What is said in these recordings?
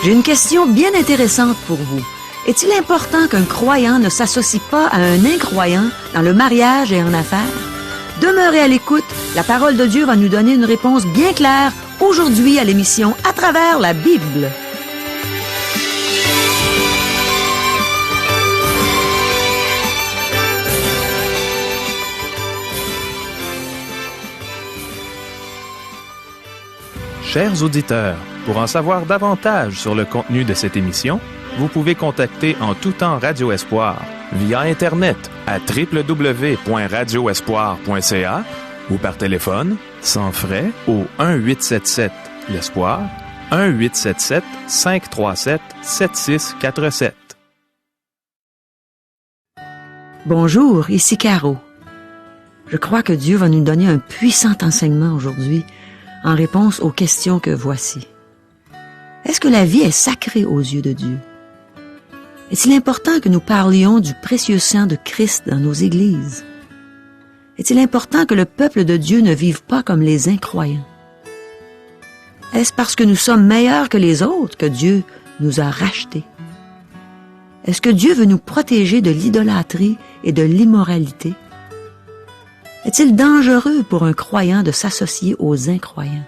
J'ai une question bien intéressante pour vous. Est-il important qu'un croyant ne s'associe pas à un incroyant dans le mariage et en affaires? Demeurez à l'écoute. La parole de Dieu va nous donner une réponse bien claire aujourd'hui à l'émission À travers la Bible. Chers auditeurs, pour en savoir davantage sur le contenu de cette émission, vous pouvez contacter en tout temps Radio Espoir via Internet à www.radioespoir.ca ou par téléphone, sans frais, au 1-877-l'Espoir, 1-877-537-7647. Bonjour, ici Caro. Je crois que Dieu va nous donner un puissant enseignement aujourd'hui en réponse aux questions que voici. Est-ce que la vie est sacrée aux yeux de Dieu? Est-il important que nous parlions du précieux sang de Christ dans nos églises? Est-il important que le peuple de Dieu ne vive pas comme les incroyants? Est-ce parce que nous sommes meilleurs que les autres que Dieu nous a rachetés? Est-ce que Dieu veut nous protéger de l'idolâtrie et de l'immoralité? Est-il dangereux pour un croyant de s'associer aux incroyants?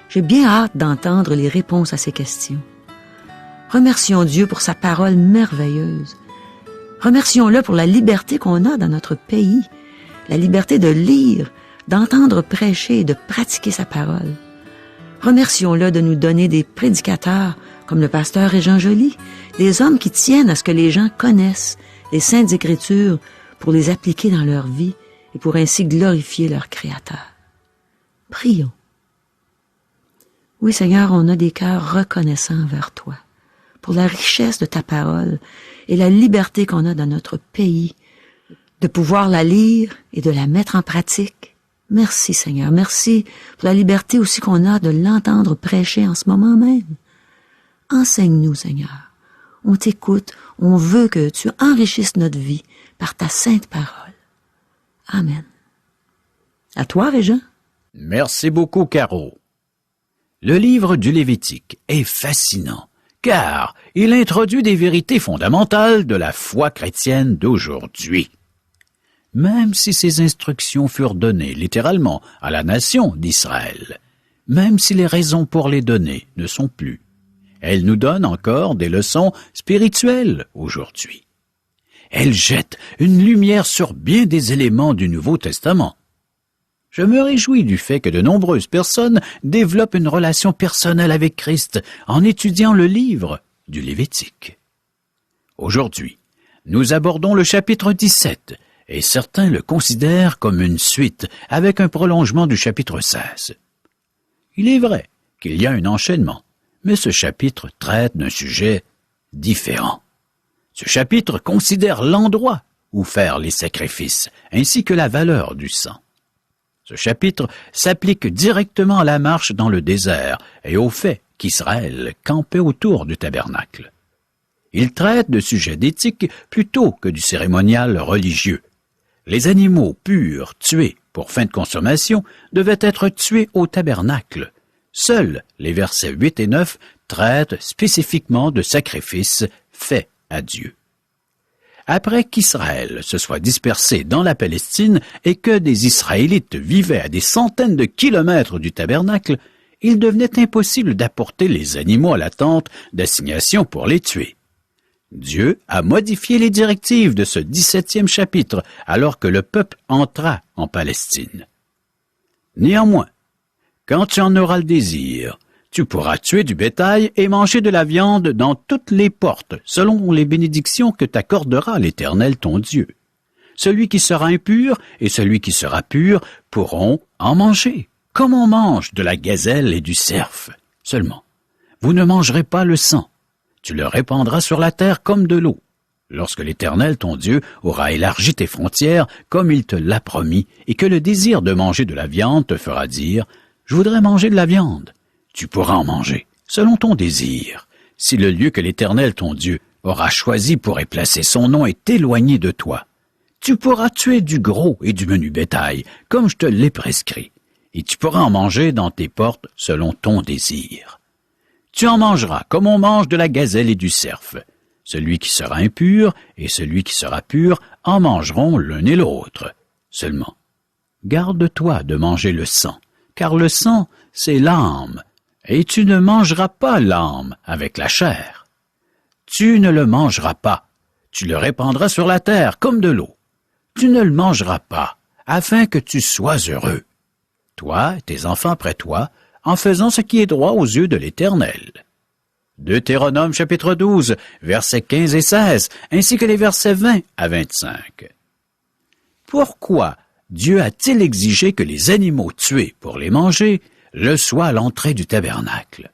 J'ai bien hâte d'entendre les réponses à ces questions. Remercions Dieu pour sa parole merveilleuse. Remercions-le pour la liberté qu'on a dans notre pays, la liberté de lire, d'entendre prêcher et de pratiquer sa parole. Remercions-le de nous donner des prédicateurs comme le pasteur Régent Joly, des hommes qui tiennent à ce que les gens connaissent les Saintes Écritures pour les appliquer dans leur vie et pour ainsi glorifier leur Créateur. Prions. Oui, Seigneur, on a des cœurs reconnaissants envers toi pour la richesse de ta parole et la liberté qu'on a dans notre pays de pouvoir la lire et de la mettre en pratique. Merci, Seigneur. Merci pour la liberté aussi qu'on a de l'entendre prêcher en ce moment même. Enseigne-nous, Seigneur. On t'écoute. On veut que tu enrichisses notre vie par ta sainte parole. Amen. À toi, Régent. Merci beaucoup, Caro. Le livre du Lévitique est fascinant, car il introduit des vérités fondamentales de la foi chrétienne d'aujourd'hui. Même si ces instructions furent données littéralement à la nation d'Israël, même si les raisons pour les donner ne sont plus, elles nous donnent encore des leçons spirituelles aujourd'hui. Elles jettent une lumière sur bien des éléments du Nouveau Testament. Je me réjouis du fait que de nombreuses personnes développent une relation personnelle avec Christ en étudiant le livre du Lévitique. Aujourd'hui, nous abordons le chapitre 17 et certains le considèrent comme une suite avec un prolongement du chapitre 16. Il est vrai qu'il y a un enchaînement, mais ce chapitre traite d'un sujet différent. Ce chapitre considère l'endroit où faire les sacrifices ainsi que la valeur du sang. Ce chapitre s'applique directement à la marche dans le désert et au fait qu'Israël campait autour du tabernacle. Il traite de sujets d'éthique plutôt que du cérémonial religieux. Les animaux purs tués pour fin de consommation devaient être tués au tabernacle. Seuls les versets 8 et 9 traitent spécifiquement de sacrifices faits à Dieu. Après qu'Israël se soit dispersé dans la Palestine et que des Israélites vivaient à des centaines de kilomètres du tabernacle, il devenait impossible d'apporter les animaux à la tente d'assignation pour les tuer. Dieu a modifié les directives de ce 17e chapitre alors que le peuple entra en Palestine. Néanmoins, quand tu en auras le désir, tu pourras tuer du bétail et manger de la viande dans toutes les portes, selon les bénédictions que t'accordera l'Éternel ton Dieu. Celui qui sera impur et celui qui sera pur pourront en manger, comme on mange de la gazelle et du cerf. Seulement, vous ne mangerez pas le sang. Tu le répandras sur la terre comme de l'eau. Lorsque l'Éternel ton Dieu aura élargi tes frontières comme il te l'a promis, et que le désir de manger de la viande te fera dire « Je voudrais manger de la viande », tu pourras en manger, selon ton désir. Si le lieu que l'Éternel ton Dieu aura choisi pour y placer son nom est éloigné de toi, tu pourras tuer du gros et du menu bétail, comme je te l'ai prescrit, et tu pourras en manger dans tes portes selon ton désir. Tu en mangeras comme on mange de la gazelle et du cerf. Celui qui sera impur et celui qui sera pur en mangeront l'un et l'autre. Seulement, garde-toi de manger le sang, car le sang, c'est l'âme, et tu ne mangeras pas l'âme avec la chair. Tu ne le mangeras pas, tu le répandras sur la terre comme de l'eau. Tu ne le mangeras pas, afin que tu sois heureux. Toi et tes enfants après toi, en faisant ce qui est droit aux yeux de l'Éternel. Deutéronome chapitre 12, versets 15 et 16, ainsi que les versets 20 à 25. Pourquoi Dieu a-t-il exigé que les animaux tués pour les manger le soient à l'entrée du tabernacle?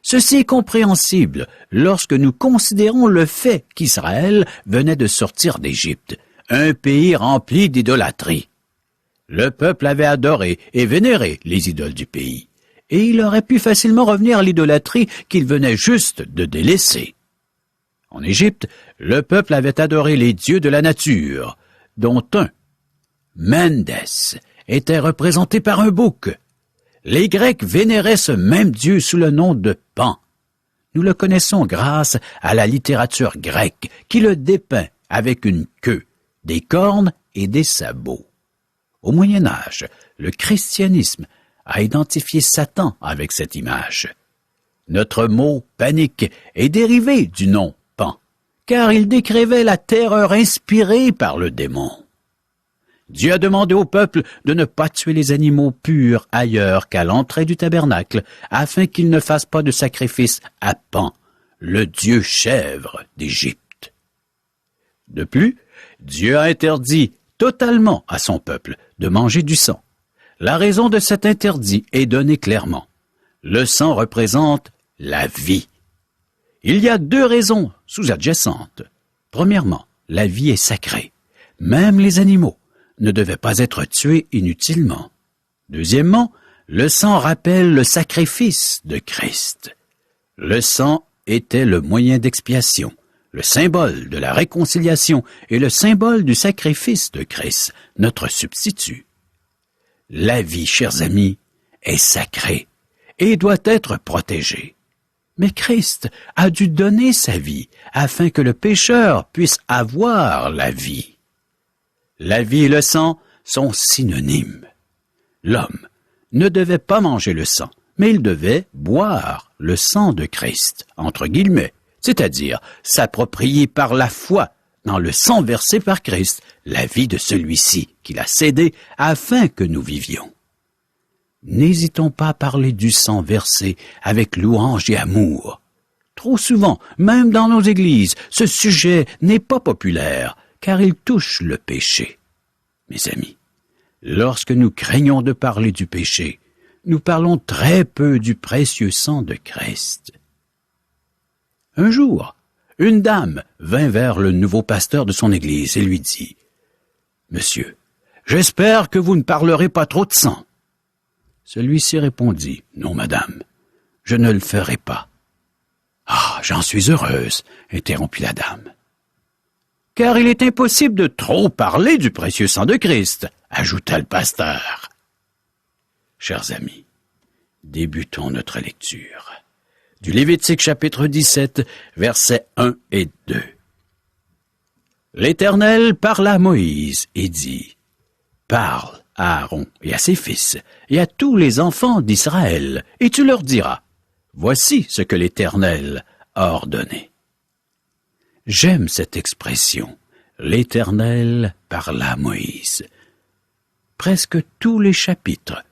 Ceci est compréhensible lorsque nous considérons le fait qu'Israël venait de sortir d'Égypte, un pays rempli d'idolâtrie. Le peuple avait adoré et vénéré les idoles du pays, et il aurait pu facilement revenir à l'idolâtrie qu'il venait juste de délaisser. En Égypte, le peuple avait adoré les dieux de la nature, dont un, Mendes, était représenté par un bouc. Les Grecs vénéraient ce même dieu sous le nom de Pan. Nous le connaissons grâce à la littérature grecque qui le dépeint avec une queue, des cornes et des sabots. Au Moyen Âge, le christianisme a identifié Satan avec cette image. Notre mot « panique » est dérivé du nom « Pan », car il décrivait la terreur inspirée par le démon. Dieu a demandé au peuple de ne pas tuer les animaux purs ailleurs qu'à l'entrée du tabernacle, afin qu'ils ne fassent pas de sacrifice à Pan, le dieu chèvre d'Égypte. De plus, Dieu a interdit totalement à son peuple de manger du sang. La raison de cet interdit est donnée clairement. Le sang représente la vie. Il y a deux raisons sous-adjacentes. Premièrement, la vie est sacrée. Même les animaux ne devaient pas être tués inutilement. Deuxièmement, le sang rappelle le sacrifice de Christ. Le sang était le moyen d'expiation, le symbole de la réconciliation et le symbole du sacrifice de Christ, notre substitut. La vie, chers amis, est sacrée et doit être protégée. Mais Christ a dû donner sa vie afin que le pécheur puisse avoir la vie. La vie et le sang sont synonymes. L'homme ne devait pas manger le sang, mais il devait boire le sang de Christ, entre guillemets, c'est-à-dire s'approprier par la foi dans le sang versé par Christ, la vie de celui-ci qu'il a cédé afin que nous vivions. N'hésitons pas à parler du sang versé avec louange et amour. Trop souvent, même dans nos églises, ce sujet n'est pas populaire, car il touche le péché. Mes amis, lorsque nous craignons de parler du péché, nous parlons très peu du précieux sang de Christ. Un jour, une dame vint vers le nouveau pasteur de son église et lui dit « Monsieur, j'espère que vous ne parlerez pas trop de sang. » Celui-ci répondit « Non, madame, je ne le ferai pas. »« Ah, j'en suis heureuse, » interrompit la dame. « Car il est impossible de trop parler du précieux sang de Christ, » ajouta le pasteur. Chers amis, débutons notre lecture. Du Lévitique chapitre 17, versets 1 et 2. L'Éternel parla à Moïse et dit, « Parle à Aaron et à ses fils et à tous les enfants d'Israël, et tu leur diras, voici ce que l'Éternel a ordonné. » J'aime cette expression, l'Éternel parla à Moïse. Presque tous les chapitres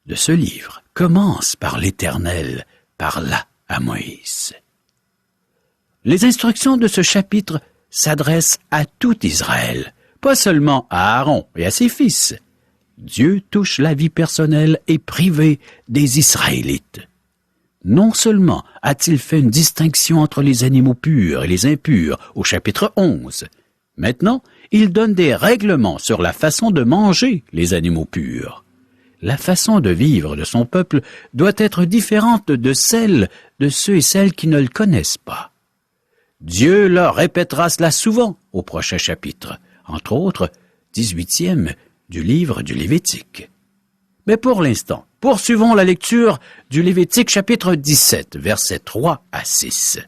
de ce livre commencent par l'Éternel parla à Moïse. Les instructions de ce chapitre s'adressent à tout Israël, pas seulement à Aaron et à ses fils. Dieu touche la vie personnelle et privée des Israélites. Non seulement a-t-il fait une distinction entre les animaux purs et les impurs au chapitre 11, maintenant il donne des règlements sur la façon de manger les animaux purs. La façon de vivre de son peuple doit être différente de celle de ceux et celles qui ne le connaissent pas. Dieu leur répétera cela souvent au prochain chapitre, entre autres, 18e du livre du Lévitique. Mais pour l'instant, Poursuivons la lecture du Lévitique chapitre 17, versets 3 à 6.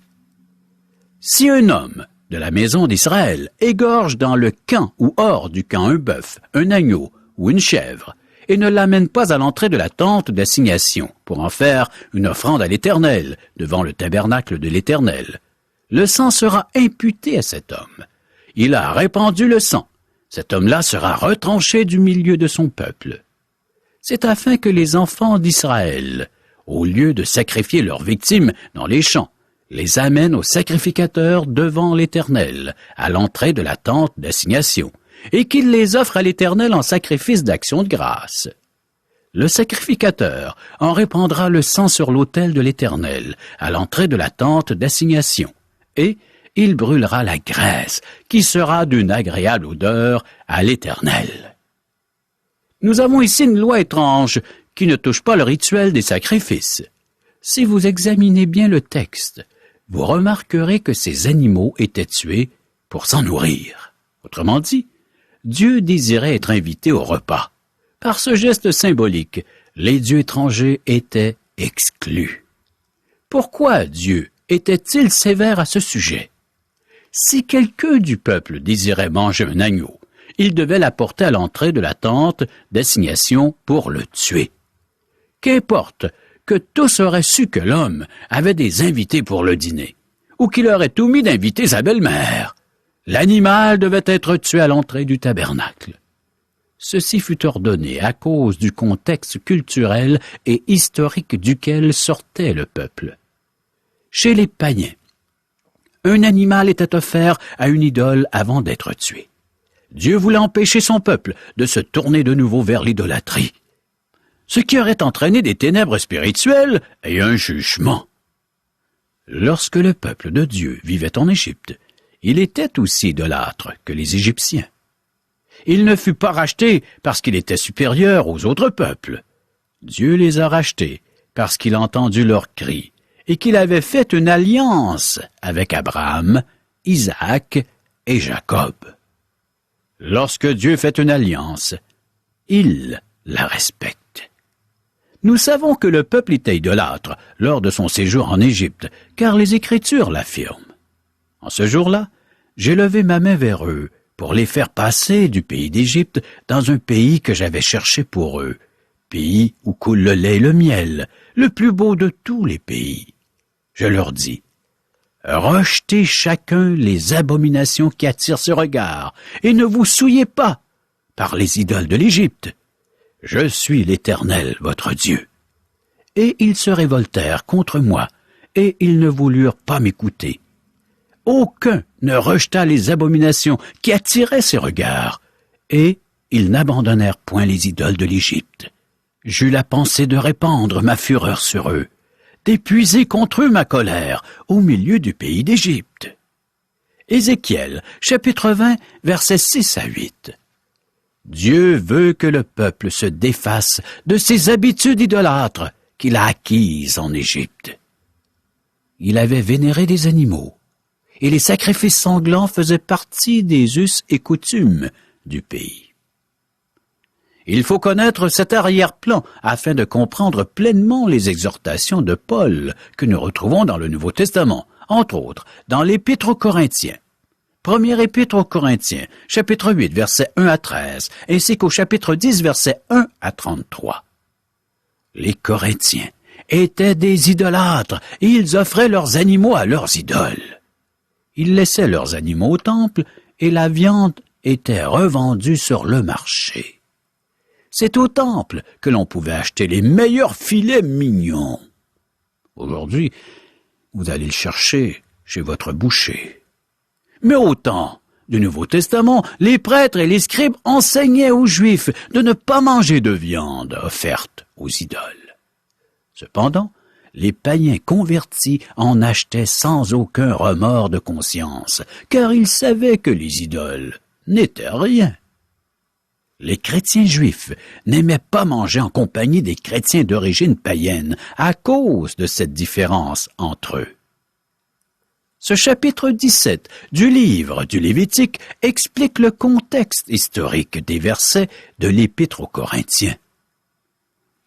Si un homme de la maison d'Israël égorge dans le camp ou hors du camp un bœuf, un agneau ou une chèvre, et ne l'amène pas à l'entrée de la tente d'assignation pour en faire une offrande à l'Éternel devant le tabernacle de l'Éternel, le sang sera imputé à cet homme. Il a répandu le sang. Cet homme-là sera retranché du milieu de son peuple. C'est afin que les enfants d'Israël, au lieu de sacrifier leurs victimes dans les champs, les amènent au sacrificateur devant l'Éternel, à l'entrée de la tente d'assignation, et qu'il les offre à l'Éternel en sacrifice d'action de grâce. Le sacrificateur en répandra le sang sur l'autel de l'Éternel, à l'entrée de la tente d'assignation, et il brûlera la graisse, qui sera d'une agréable odeur à l'Éternel. Nous avons ici une loi étrange qui ne touche pas le rituel des sacrifices. Si vous examinez bien le texte, vous remarquerez que ces animaux étaient tués pour s'en nourrir. Autrement dit, Dieu désirait être invité au repas. Par ce geste symbolique, les dieux étrangers étaient exclus. Pourquoi Dieu était-il sévère à ce sujet? Si quelqu'un du peuple désirait manger un agneau, il devait l'apporter à l'entrée de la tente d'assignation pour le tuer. Qu'importe que tous auraient su que l'homme avait des invités pour le dîner, ou qu'il aurait omis d'inviter sa belle-mère, l'animal devait être tué à l'entrée du tabernacle. Ceci fut ordonné à cause du contexte culturel et historique duquel sortait le peuple. Chez les païens, un animal était offert à une idole avant d'être tué. Dieu voulait empêcher son peuple de se tourner de nouveau vers l'idolâtrie, ce qui aurait entraîné des ténèbres spirituelles et un jugement. Lorsque le peuple de Dieu vivait en Égypte, il était aussi idolâtre que les Égyptiens. Il ne fut pas racheté parce qu'il était supérieur aux autres peuples. Dieu les a rachetés parce qu'il a entendu leurs cris et qu'il avait fait une alliance avec Abraham, Isaac et Jacob. Lorsque Dieu fait une alliance, il la respecte. Nous savons que le peuple était idolâtre lors de son séjour en Égypte, car les Écritures l'affirment. En ce jour-là, j'ai levé ma main vers eux pour les faire passer du pays d'Égypte dans un pays que j'avais cherché pour eux, pays où coule le lait et le miel, le plus beau de tous les pays. Je leur dis, rejetez chacun les abominations qui attirent ce regard, et ne vous souillez pas par les idoles de l'Égypte. Je suis l'Éternel, votre Dieu. Et ils se révoltèrent contre moi, et ils ne voulurent pas m'écouter. Aucun ne rejeta les abominations qui attiraient ses regards, et ils n'abandonnèrent point les idoles de l'Égypte. J'eus la pensée de répandre ma fureur sur eux, d'épuiser contre eux ma colère au milieu du pays d'Égypte. Ézéchiel, chapitre 20, versets 6 à 8. Dieu veut que le peuple se défasse de ses habitudes idolâtres qu'il a acquises en Égypte. Il avait vénéré des animaux, et les sacrifices sanglants faisaient partie des us et coutumes du pays. Il faut connaître cet arrière-plan afin de comprendre pleinement les exhortations de Paul que nous retrouvons dans le Nouveau Testament, entre autres dans l'Épître aux Corinthiens. Première Épître aux Corinthiens, chapitre 8, versets 1 à 13, ainsi qu'au chapitre 10, versets 1 à 33. Les Corinthiens étaient des idolâtres et ils offraient leurs animaux à leurs idoles. Ils laissaient leurs animaux au temple et la viande était revendue sur le marché. C'est au temple que l'on pouvait acheter les meilleurs filets mignons. Aujourd'hui, vous allez le chercher chez votre boucher. Mais au temps du Nouveau Testament, les prêtres et les scribes enseignaient aux Juifs de ne pas manger de viande offerte aux idoles. Cependant, les païens convertis en achetaient sans aucun remords de conscience, car ils savaient que les idoles n'étaient rien. Les chrétiens juifs n'aimaient pas manger en compagnie des chrétiens d'origine païenne à cause de cette différence entre eux. Ce chapitre 17 du livre du Lévitique explique le contexte historique des versets de l'Épître aux Corinthiens.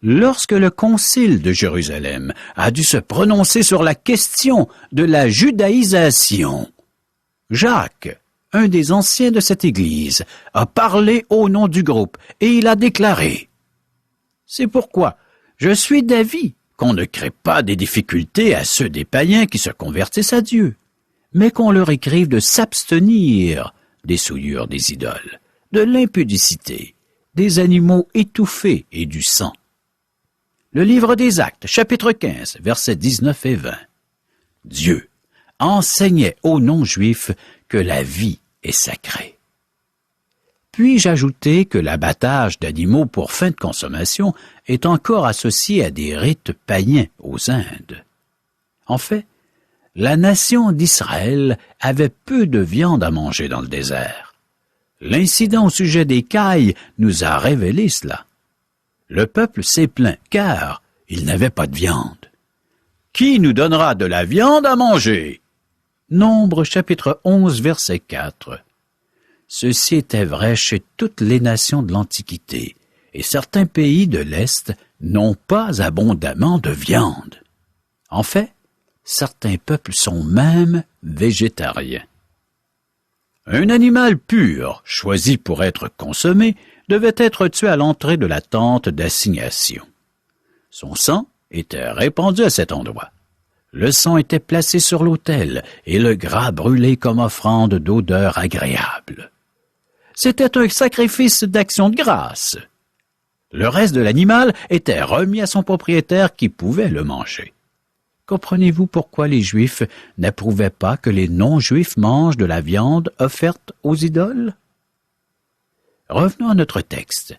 lorsque le concile de Jérusalem a dû se prononcer sur la question de la judaïsation, Jacques, un des anciens de cette Église, a parlé au nom du groupe et il a déclaré « C'est pourquoi je suis d'avis qu'on ne crée pas des difficultés à ceux des païens qui se convertissent à Dieu, mais qu'on leur écrive de s'abstenir des souillures des idoles, de l'impudicité, des animaux étouffés et du sang. » Le livre des Actes, chapitre 15, versets 19 et 20. Dieu enseignait aux non-juifs que la vie est sacrée. Puis-je ajouter que l'abattage d'animaux pour fin de consommation est encore associé à des rites païens aux Indes. En fait, la nation d'Israël avait peu de viande à manger dans le désert. L'incident au sujet des cailles nous a révélé cela. Le peuple s'est plaint car il n'avait pas de viande. Qui nous donnera de la viande à manger? Nombre chapitre 11 verset 4. Ceci était vrai chez toutes les nations de l'Antiquité, et certains pays de l'Est n'ont pas abondamment de viande. En fait, certains peuples sont même végétariens. Un animal pur, choisi pour être consommé, devait être tué à l'entrée de la tente d'assignation. Son sang était répandu à cet endroit. Le sang était placé sur l'autel et le gras brûlé comme offrande d'odeur agréable. C'était un sacrifice d'action de grâce. Le reste de l'animal était remis à son propriétaire qui pouvait le manger. Comprenez-vous pourquoi les Juifs n'approuvaient pas que les non-Juifs mangent de la viande offerte aux idoles? Revenons à notre texte.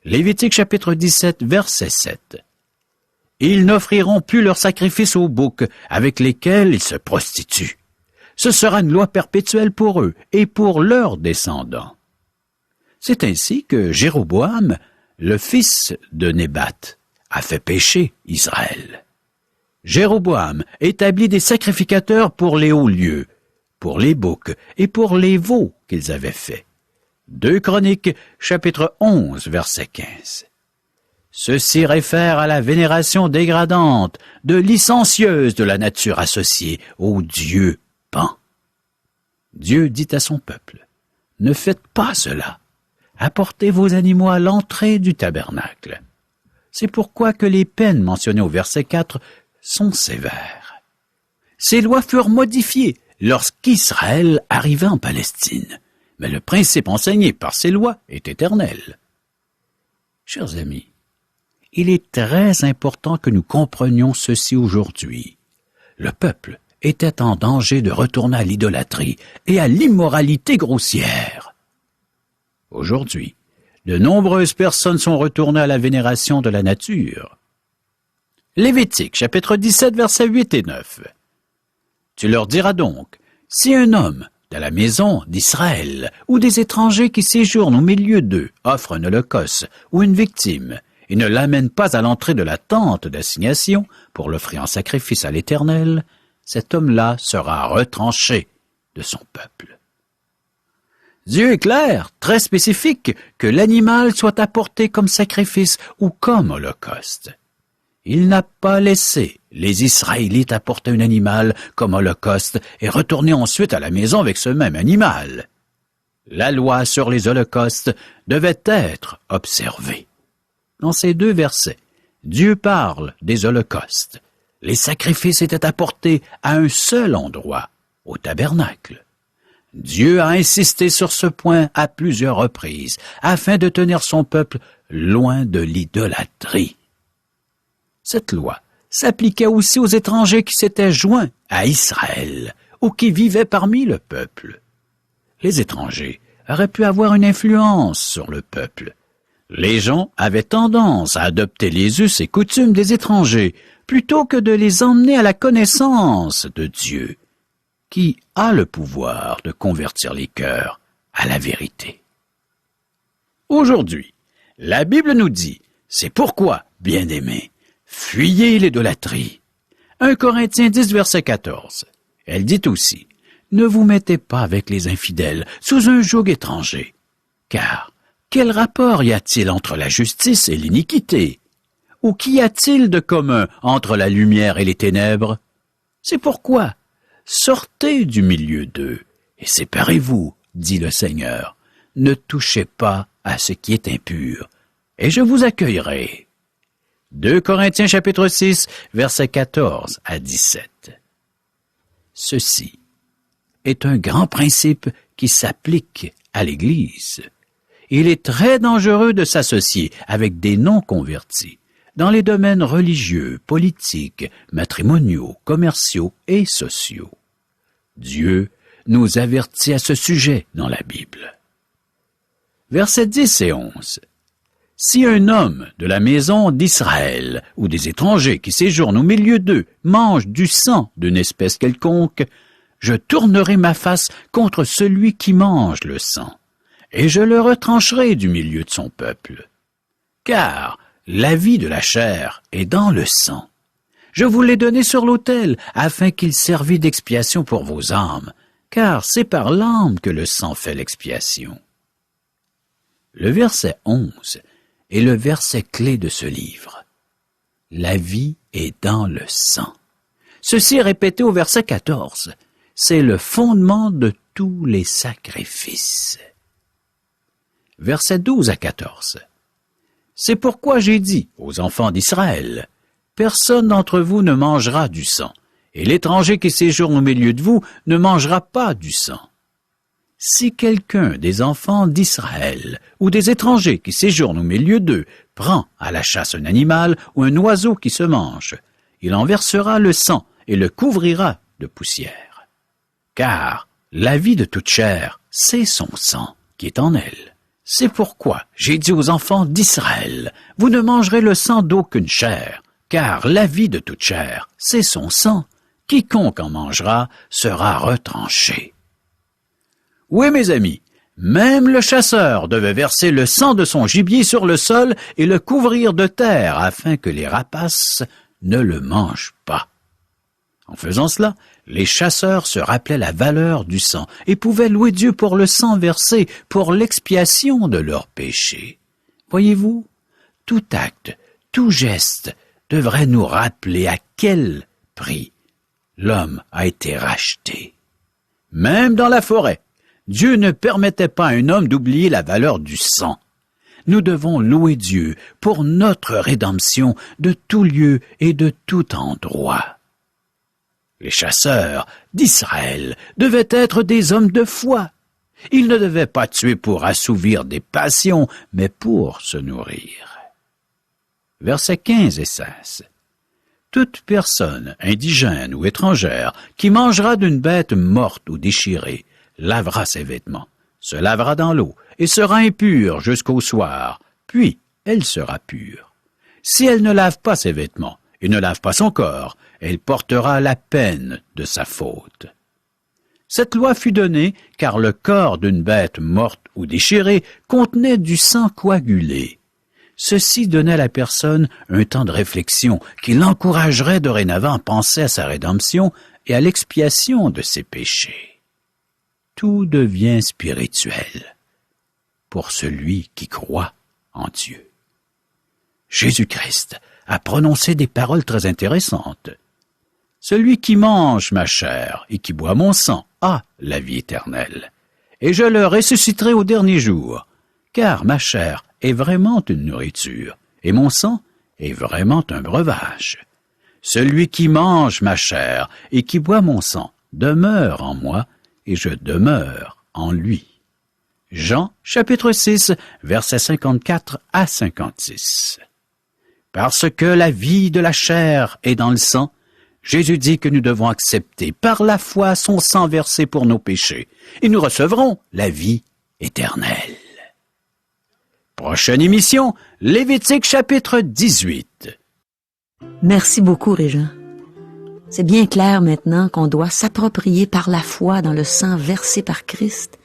Lévitique chapitre 17, verset 7. « Ils n'offriront plus leurs sacrifices aux boucs avec lesquels ils se prostituent. Ce sera une loi perpétuelle pour eux et pour leurs descendants. » C'est ainsi que Jéroboam, le fils de Nébat, a fait pécher Israël. Jéroboam établit des sacrificateurs pour les hauts lieux, pour les boucs et pour les veaux qu'ils avaient faits. 2 Chroniques, chapitre 11, verset 15. Ceci réfère à la vénération dégradante, de licencieuse de la nature associée au dieu Pan. Dieu dit à son peuple, « Ne faites pas cela. Apportez vos animaux à l'entrée du tabernacle. » C'est pourquoi que les peines mentionnées au verset 4 sont sévères. Ces lois furent modifiées lorsqu'Israël arriva en Palestine, mais le principe enseigné par ces lois est éternel. Chers amis, il est très important que nous comprenions ceci aujourd'hui. Le peuple était en danger de retourner à l'idolâtrie et à l'immoralité grossière. Aujourd'hui, de nombreuses personnes sont retournées à la vénération de la nature. Lévitique, chapitre 17, versets 8 et 9. Tu leur diras donc, si un homme de la maison d'Israël ou des étrangers qui séjournent au milieu d'eux offre un holocauste ou une victime et ne l'amène pas à l'entrée de la tente d'assignation pour l'offrir en sacrifice à l'Éternel, cet homme-là sera retranché de son peuple. Dieu est clair, très spécifique, que l'animal soit apporté comme sacrifice ou comme holocauste. Il n'a pas laissé les Israélites apporter un animal comme holocauste et retourner ensuite à la maison avec ce même animal. La loi sur les holocaustes devait être observée. Dans ces 2 versets, Dieu parle des holocaustes. Les sacrifices étaient apportés à un seul endroit, au tabernacle. Dieu a insisté sur ce point à plusieurs reprises, afin de tenir son peuple loin de l'idolâtrie. Cette loi s'appliquait aussi aux étrangers qui s'étaient joints à Israël ou qui vivaient parmi le peuple. Les étrangers auraient pu avoir une influence sur le peuple. Les gens avaient tendance à adopter les us et coutumes des étrangers plutôt que de les emmener à la connaissance de Dieu, qui a le pouvoir de convertir les cœurs à la vérité. Aujourd'hui, la Bible nous dit, c'est pourquoi, bien-aimés, fuyez l'idolâtrie. 1 Corinthiens 10, verset 14. Elle dit aussi, ne vous mettez pas avec les infidèles sous un joug étranger, car quel rapport y a-t-il entre la justice et l'iniquité? Ou qu'y a-t-il de commun entre la lumière et les ténèbres? C'est pourquoi, sortez du milieu d'eux et séparez-vous, dit le Seigneur. Ne touchez pas à ce qui est impur, et je vous accueillerai. 2 Corinthiens chapitre 6, versets 14 à 17. Ceci est un grand principe qui s'applique à l'Église. Il est très dangereux de s'associer avec des non-convertis dans les domaines religieux, politiques, matrimoniaux, commerciaux et sociaux. Dieu nous avertit à ce sujet dans la Bible. Versets 10 et 11. Si un homme de la maison d'Israël ou des étrangers qui séjournent au milieu d'eux mange du sang d'une espèce quelconque, je tournerai ma face contre celui qui mange le sang, et je le retrancherai du milieu de son peuple. Car la vie de la chair est dans le sang. Je vous l'ai donné sur l'autel, afin qu'il servît d'expiation pour vos âmes, car c'est par l'âme que le sang fait l'expiation. Le verset 11 est le verset clé de ce livre. La vie est dans le sang. Ceci est répété au verset 14. C'est le fondement de tous les sacrifices. Versets 12 à 14. C'est pourquoi j'ai dit aux enfants d'Israël, personne d'entre vous ne mangera du sang, et l'étranger qui séjourne au milieu de vous ne mangera pas du sang. Si quelqu'un des enfants d'Israël ou des étrangers qui séjournent au milieu d'eux prend à la chasse un animal ou un oiseau qui se mange, il en versera le sang et le couvrira de poussière. Car la vie de toute chair, c'est son sang qui est en elle. C'est pourquoi j'ai dit aux enfants d'Israël, vous ne mangerez le sang d'aucune chair, car la vie de toute chair, c'est son sang. Quiconque en mangera sera retranché. Oui, mes amis, même le chasseur devait verser le sang de son gibier sur le sol et le couvrir de terre afin que les rapaces ne le mangent pas. En faisant cela, les chasseurs se rappelaient la valeur du sang et pouvaient louer Dieu pour le sang versé pour l'expiation de leurs péchés. Voyez-vous, tout acte, tout geste devrait nous rappeler à quel prix l'homme a été racheté. Même dans la forêt, Dieu ne permettait pas à un homme d'oublier la valeur du sang. Nous devons louer Dieu pour notre rédemption de tout lieu et de tout endroit. Les chasseurs d'Israël devaient être des hommes de foi. Ils ne devaient pas tuer pour assouvir des passions, mais pour se nourrir. Versets 15 et 16. Toute personne indigène ou étrangère qui mangera d'une bête morte ou déchirée lavera ses vêtements, se lavera dans l'eau et sera impure jusqu'au soir, puis elle sera pure. Si elle ne lave pas ses vêtements et ne lave pas son corps, elle portera la peine de sa faute. Cette loi fut donnée car le corps d'une bête morte ou déchirée contenait du sang coagulé. Ceci donnait à la personne un temps de réflexion qui l'encouragerait dorénavant à penser à sa rédemption et à l'expiation de ses péchés. Tout devient spirituel pour celui qui croit en Dieu. Jésus-Christ a prononcé des paroles très intéressantes. Celui qui mange ma chair et qui boit mon sang a la vie éternelle, et je le ressusciterai au dernier jour, car ma chair est vraiment une nourriture, et mon sang est vraiment un breuvage. Celui qui mange ma chair et qui boit mon sang demeure en moi, et je demeure en lui. Jean, chapitre 6, versets 54 à 56. Parce que la vie de la chair est dans le sang, Jésus dit que nous devons accepter par la foi son sang versé pour nos péchés, et nous recevrons la vie éternelle. Prochaine émission, Lévitique chapitre 18. Merci beaucoup, Régent. C'est bien clair maintenant qu'on doit s'approprier par la foi dans le sang versé par Christ,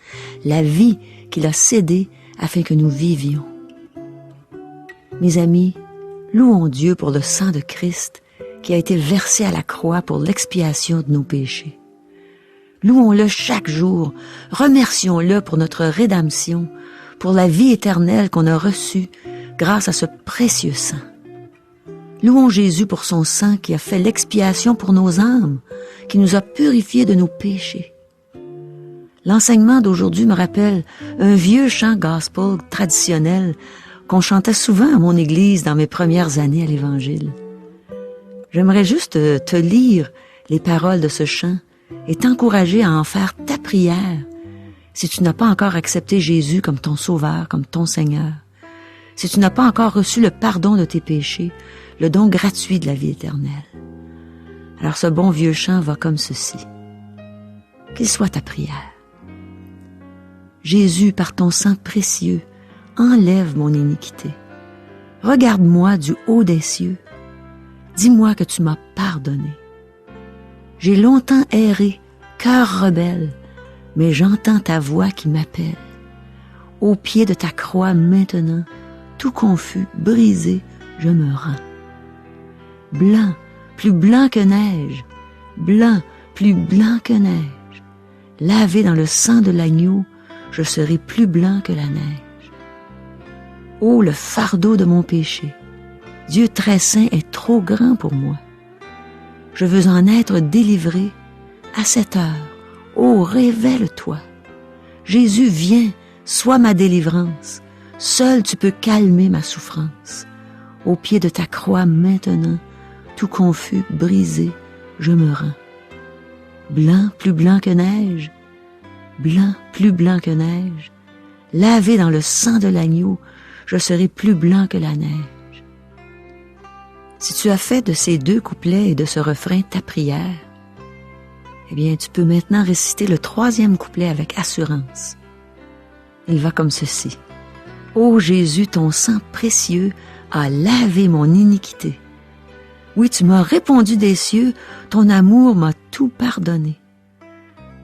la vie qu'il a cédée afin que nous vivions. Mes amis, louons Dieu pour le sang de Christ qui a été versé à la croix pour l'expiation de nos péchés. Louons-le chaque jour, remercions-le pour notre rédemption, pour la vie éternelle qu'on a reçue grâce à ce précieux sang. Louons Jésus pour son sang qui a fait l'expiation pour nos âmes, qui nous a purifiés de nos péchés. L'enseignement d'aujourd'hui me rappelle un vieux chant gospel traditionnel qu'on chantait souvent à mon église dans mes premières années à l'Évangile. J'aimerais juste te lire les paroles de ce chant et t'encourager à en faire ta prière si tu n'as pas encore accepté Jésus comme ton Sauveur, comme ton Seigneur, si tu n'as pas encore reçu le pardon de tes péchés, le don gratuit de la vie éternelle. Alors ce bon vieux chant va comme ceci. Qu'il soit ta prière. Jésus, par ton sang précieux, enlève mon iniquité. Regarde-moi du haut des cieux. Dis-moi que tu m'as pardonné. J'ai longtemps erré, cœur rebelle, mais j'entends ta voix qui m'appelle. Au pied de ta croix maintenant, tout confus, brisé, je me rends. Blanc, plus blanc que neige, blanc, plus blanc que neige. Lavé dans le sang de l'agneau, je serai plus blanc que la neige. Oh, le fardeau de mon péché! Dieu très saint est trop grand pour moi. Je veux en être délivré à cette heure. Oh, révèle-toi. Jésus, viens, sois ma délivrance. Seul tu peux calmer ma souffrance. Au pied de ta croix maintenant, tout confus, brisé, je me rends. Blanc, plus blanc que neige, blanc, plus blanc que neige, lavé dans le sang de l'agneau, je serai plus blanc que la neige. Si tu as fait de ces 2 couplets et de ce refrain ta prière, eh bien, tu peux maintenant réciter le 3e couplet avec assurance. Il va comme ceci. Ô Jésus, ton sang précieux a lavé mon iniquité. Oui, tu m'as répondu des cieux, ton amour m'a tout pardonné.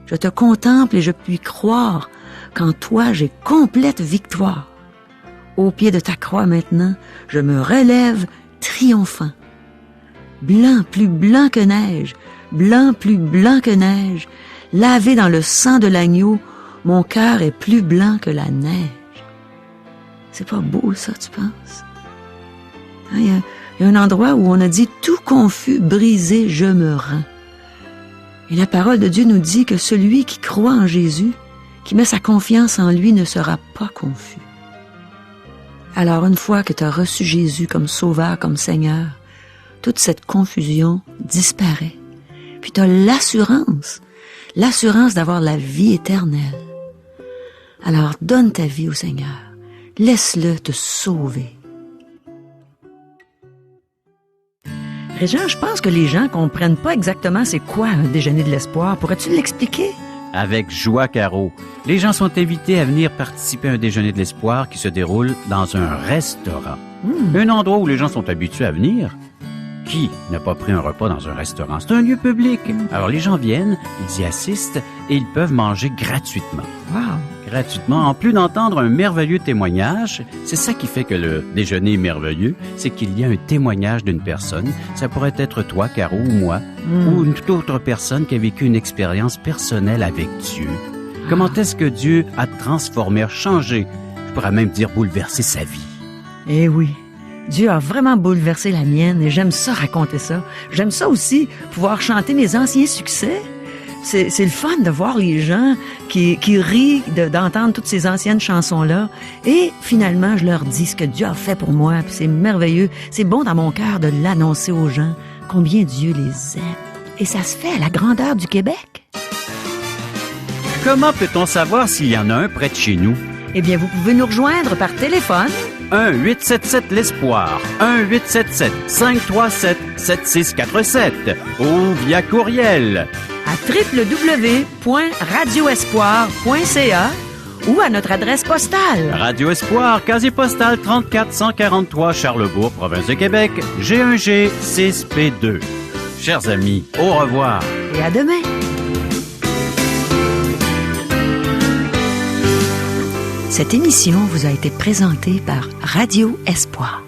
Je te contemple et je puis croire qu'en toi j'ai complète victoire. Au pied de ta croix maintenant, je me relève triomphant. Blanc, plus blanc que neige, blanc, plus blanc que neige, lavé dans le sang de l'agneau, mon cœur est plus blanc que la neige. C'est pas beau ça, tu penses? Il y a un endroit où on a dit « Tout confus, brisé, je me rends ». Et la parole de Dieu nous dit que celui qui croit en Jésus, qui met sa confiance en lui, ne sera pas confus. Alors, une fois que tu as reçu Jésus comme Sauveur, comme Seigneur, toute cette confusion disparaît. Puis tu as l'assurance d'avoir la vie éternelle. Alors, donne ta vie au Seigneur. Laisse-le te sauver. Régent, je pense que les gens comprennent pas exactement c'est quoi un déjeuner de l'espoir. Pourrais-tu l'expliquer? Avec joie, Caro. Les gens sont invités à venir participer à un déjeuner de l'espoir qui se déroule dans un restaurant. Un endroit où les gens sont habitués à venir. Qui n'a pas pris un repas dans un restaurant? C'est un lieu public. Alors les gens viennent, ils y assistent et ils peuvent manger gratuitement. Wow! Gratuitement, en plus d'entendre un merveilleux témoignage. C'est ça qui fait que le déjeuner est merveilleux, c'est qu'il y a un témoignage d'une personne. Ça pourrait être toi, Caro, ou moi, ou une toute autre personne qui a vécu une expérience personnelle avec Dieu. Comment est-ce que Dieu a transformé, changé, je pourrais même dire bouleversé sa vie? Eh oui, Dieu a vraiment bouleversé la mienne et j'aime ça raconter ça. J'aime ça aussi, pouvoir chanter mes anciens succès. C'est le fun de voir les gens qui rient d'entendre toutes ces anciennes chansons-là. Et finalement, je leur dis ce que Dieu a fait pour moi. Puis c'est merveilleux. C'est bon dans mon cœur de l'annoncer aux gens, combien Dieu les aime. Et ça se fait à la grandeur du Québec. Comment peut-on savoir s'il y en a un près de chez nous? Eh bien, vous pouvez nous rejoindre par téléphone. 1-877-L'Espoir, 1-877-537-7647 ou via courriel à www.radioespoir.ca ou à notre adresse postale. Radio Espoir, casier postal 34 143 Charlebourg, province de Québec, G1G 6P2. Chers amis, au revoir. Et à demain. Cette émission vous a été présentée par Radio Espoir.